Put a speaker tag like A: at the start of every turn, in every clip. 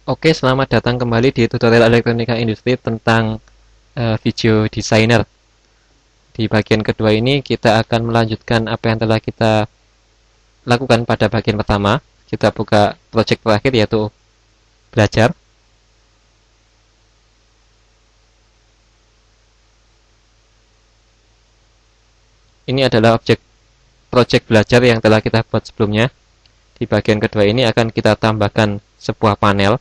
A: Oke, selamat datang kembali di tutorial elektronika industri tentang video designer. Di bagian kedua ini kita akan melanjutkan apa yang telah kita lakukan pada bagian pertama. Kita buka project terakhir yaitu belajar. Ini adalah objek project belajar yang telah kita buat sebelumnya. Di bagian kedua ini akan kita tambahkan sebuah panel,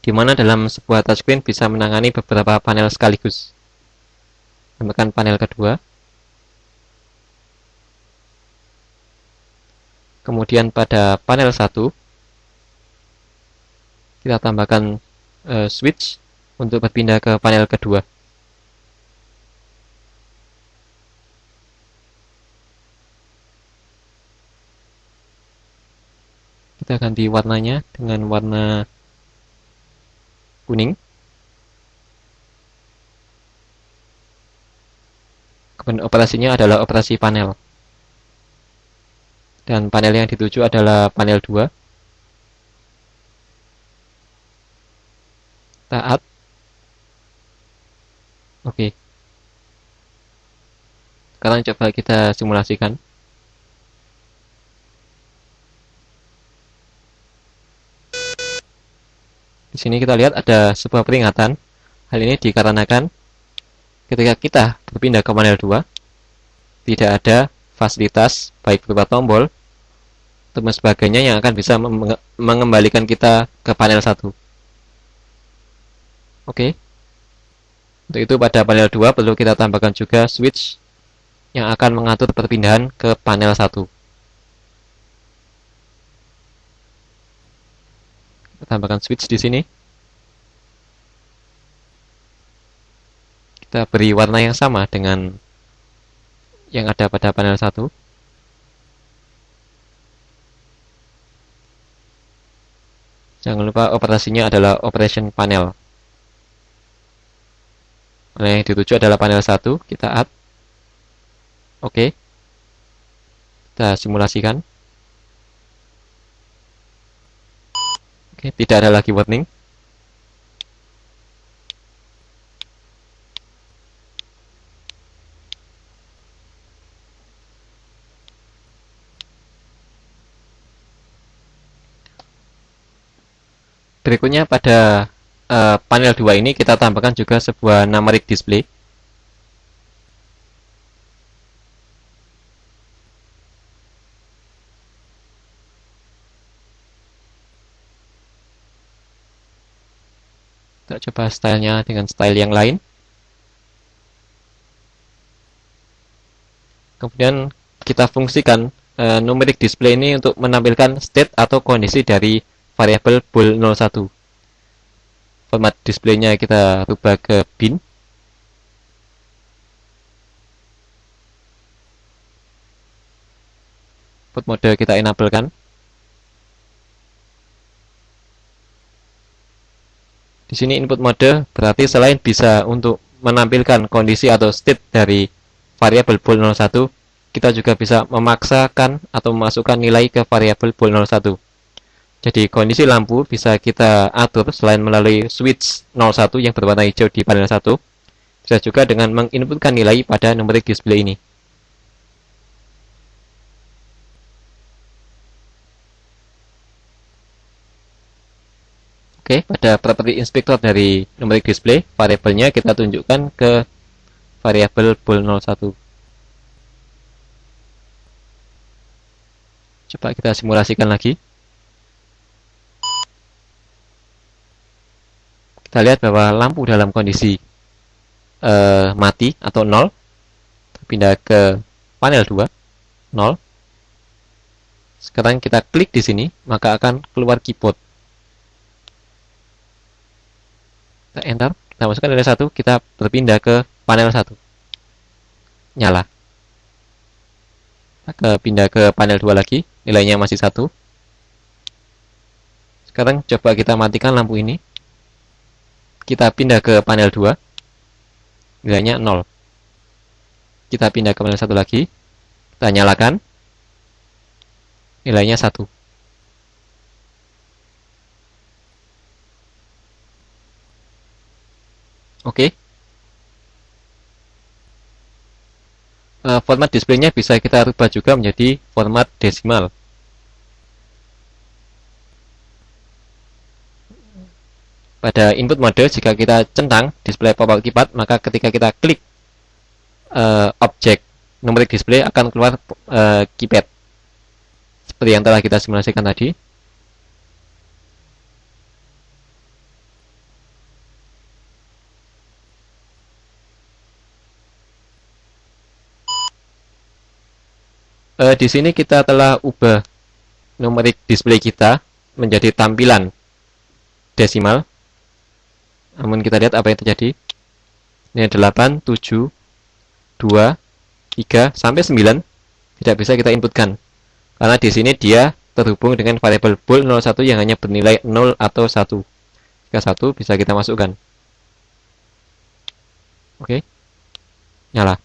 A: di mana dalam sebuah touchscreen bisa menangani beberapa panel sekaligus. Tambahkan panel kedua. Kemudian pada panel 1 kita tambahkan switch untuk berpindah ke panel kedua. Kita ganti warnanya dengan warna kuning. Kemudian operasinya adalah operasi panel. Dan panel yang dituju adalah panel 2. Taat. Oke. Sekarang coba kita simulasikan. Di sini kita lihat ada sebuah peringatan. Hal ini dikarenakan ketika kita berpindah ke panel 2, tidak ada fasilitas baik berupa tombol dan sebagainya yang akan bisa mengembalikan kita ke panel 1. Oke. Untuk itu pada panel 2 perlu kita tambahkan juga switch yang akan mengatur perpindahan ke panel 1. Kita tambahkan switch di sini. Kita beri warna yang sama dengan yang ada pada panel 1. Jangan lupa operasinya adalah operation panel. Yang dituju adalah panel 1. Kita add. Oke. Kita simulasikan. Oke, tidak ada lagi warning. Berikutnya pada panel 2 ini kita tambahkan juga sebuah numeric display. Kita coba stylenya dengan style yang lain. Kemudian kita fungsikan numeric display ini untuk menampilkan state atau kondisi dari variabel bool 01. Format displaynya kita rubah ke bin. Input mode kita enablekan. Di sini input mode berarti selain bisa untuk menampilkan kondisi atau state dari variabel bool 01, kita juga bisa memaksakan atau memasukkan nilai ke variabel bool 01. Jadi kondisi lampu bisa kita atur selain melalui switch 01 yang berwarna hijau di panel 1, bisa juga dengan menginputkan nilai pada numeric display ini. Oke, pada property inspector dari numeric display, variabelnya kita tunjukkan ke variabel bool 01. Coba kita simulasikan lagi. Kita lihat bahwa lampu dalam kondisi mati atau 0, pindah ke panel 2, 0. Sekarang kita klik di sini, maka akan keluar keyboard. Kita enter, kita masukkan nilai 1, kita berpindah ke panel 1. Nyala. Kita pindah ke panel 2 lagi, nilainya masih 1. Sekarang coba kita matikan lampu ini. Kita pindah ke panel 2, nilainya 0. Kita pindah ke panel 1 lagi, kita nyalakan, nilainya 1. Oke. Format displaynya bisa kita rubah juga menjadi format desimal. Pada input mode, jika kita centang display pop-up keypad, maka ketika kita klik objek numerik display akan keluar keypad seperti yang telah kita simulasikan tadi. Di sini kita telah ubah numerik display kita menjadi tampilan desimal. Namun kita lihat apa yang terjadi. Ini 8, 7, 2, 3, sampai 9 tidak bisa kita inputkan. Karena di sini dia terhubung dengan variabel bool 01 yang hanya bernilai 0 atau 1. Jika 1 bisa kita masukkan. Oke. Nyala.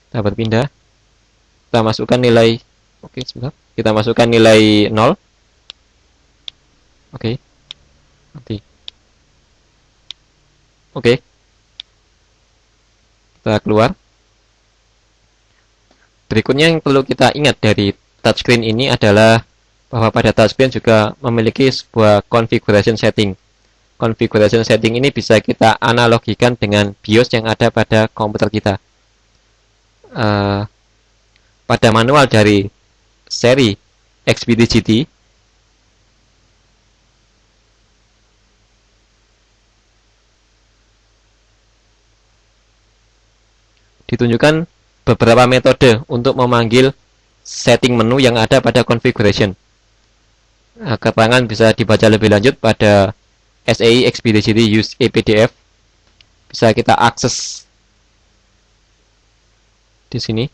A: Kita berpindah. Kita masukkan nilai. Oke, sebentar. Kita masukkan nilai 0. Oke. Nanti. Oke. Kita keluar. Berikutnya yang perlu kita ingat dari touchscreen ini adalah bahwa pada touchscreen juga memiliki sebuah configuration setting. Configuration setting ini bisa kita analogikan dengan BIOS yang ada pada komputer kita. Pada manual dari seri XPD GT ditunjukkan beberapa metode untuk memanggil setting menu yang ada pada configuration. Keterangan bisa dibaca lebih lanjut pada SAE XPD GT use APDF. Bisa kita akses di sini.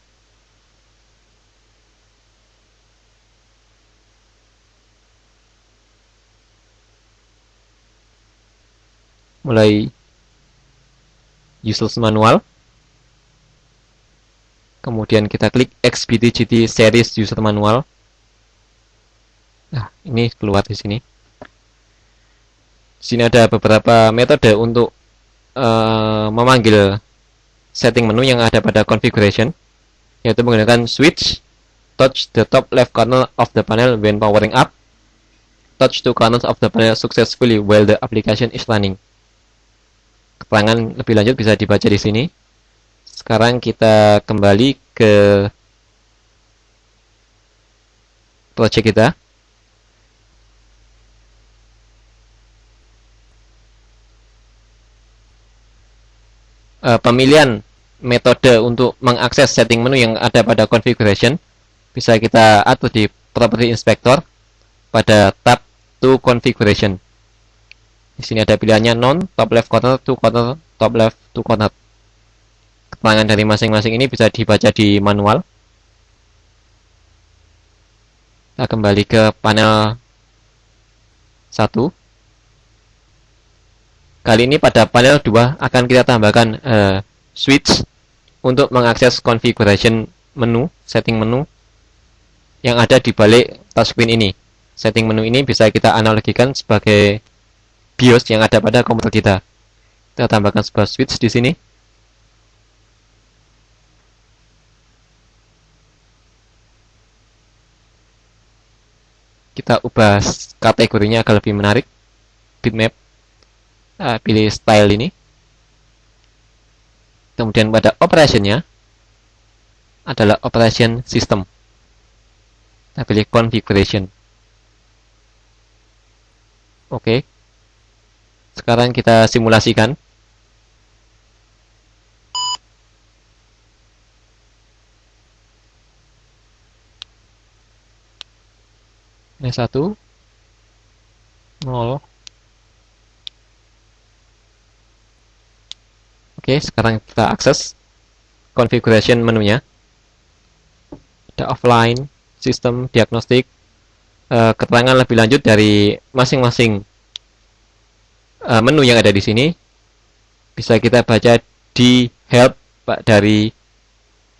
A: Mulai useless manual, kemudian kita klik XPD GT series user manual. Nah, ini keluar di sini. Di sini ada beberapa metode untuk memanggil setting menu yang ada pada configuration, yaitu menggunakan switch, touch the top left corner of the panel when powering up, touch two corners of the panel successfully while the application is running. Keterangan lebih lanjut bisa dibaca di sini. Sekarang kita kembali ke project kita. Pemilihan metode untuk mengakses setting menu yang ada pada configuration bisa kita atur di property inspector pada tab to configuration. Di sini ada pilihannya non, top left corner, to corner, top left, to corner. Keterangan dari masing-masing ini bisa dibaca di manual. Kita kembali ke panel 1. Kali ini pada panel 2 akan kita tambahkan switch untuk mengakses configuration menu, setting menu yang ada di balik touchscreen ini. Setting menu ini bisa kita analogikan sebagai BIOS yang ada pada komputer kita. Kita tambahkan sebuah switch di sini. Kita ubah kategorinya agar lebih menarik. Bitmap. Pilih style ini. Kemudian pada operationnya adalah operation system. Kita pilih configuration. Oke. Sekarang kita simulasikan. Ini 1, 0. Oke, sekarang kita akses configuration menunya. Ada offline, sistem, diagnostik, keterangan lebih lanjut dari masing-masing menu yang ada di sini bisa kita baca di help dari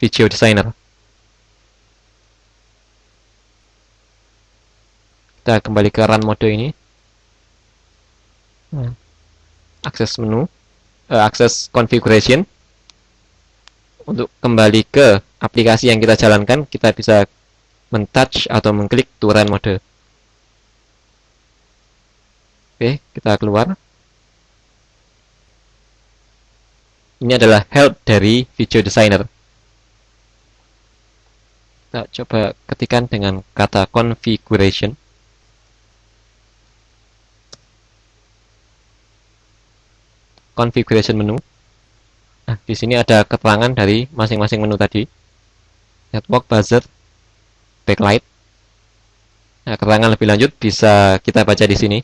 A: video designer. Kita kembali ke run mode ini. Akses menu. akses configuration. Untuk kembali ke aplikasi yang kita jalankan, kita bisa men-touch atau mengklik to run mode. Oke, kita keluar. Ini adalah help dari video designer. Kita coba ketikkan dengan kata configuration. Configuration menu. Nah, di sini ada keterangan dari masing-masing menu tadi. Network, buzzer, backlight. Nah, keterangan lebih lanjut bisa kita baca di sini.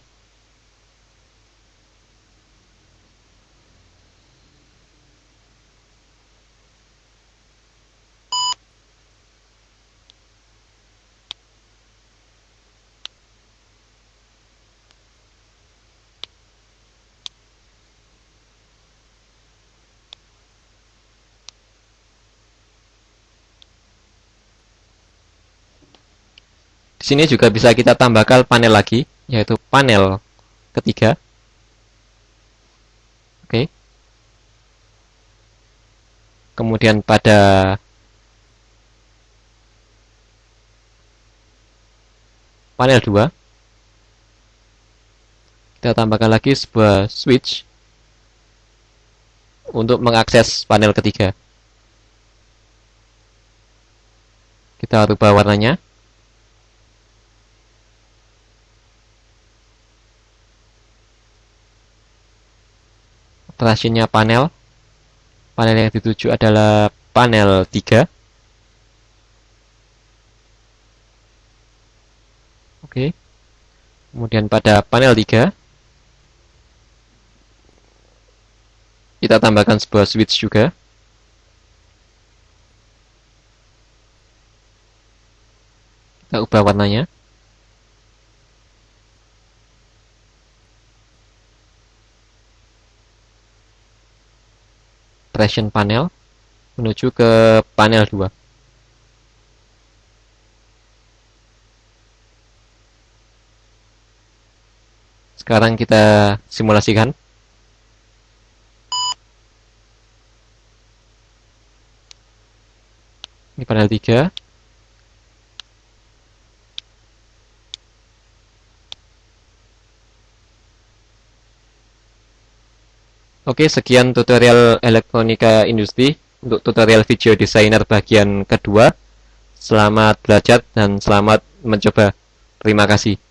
A: Di sini juga bisa kita tambahkan panel lagi, yaitu panel ketiga. Oke. Kemudian pada panel 2, kita tambahkan lagi sebuah switch untuk mengakses panel ketiga. Kita rubah warnanya. Operationnya panel. Panel yang dituju adalah panel 3. Oke. Kemudian pada panel 3, kita tambahkan sebuah switch juga. Kita ubah warnanya. Operation panel menuju ke panel 2. Sekarang kita simulasikan. Ini panel 3. Oke, sekian tutorial elektronika industri untuk tutorial video designer bagian kedua. Selamat belajar dan selamat mencoba. Terima kasih.